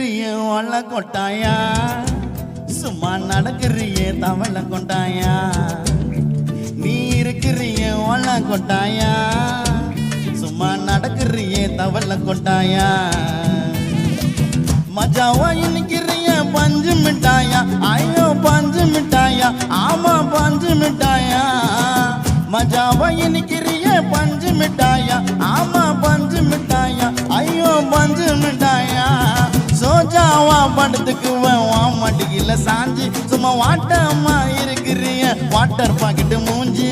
இருக்கிறிய ஒல்ல கொட்டாயா சும்மா நடக்கிறிய தவள கொட்டாயா நீ இருக்கிறிய ஒல்ல கொட்டாயா சும்மா நடக்கிறிய தவள கொட்டாயா மஜாவா நிக்கிறிய பஞ்சு மிட்டாயா ஐயோ பஞ்சு மிட்டாயா ஆமா பஞ்சு மிட்டாயா மஜாவா நிக்கிறிய பஞ்சு மிட்டாயா ஆமா பஞ்சு மிட்டாயா ஐயோ பஞ்சு மிட்டாயா சோஜாவா படத்துக்குவேன் மாட்டிக்கல சாஞ்சி சும்மா வாட்டமா இருக்கிறிய வாட்டர் பாக்கெட்டு மூஞ்சி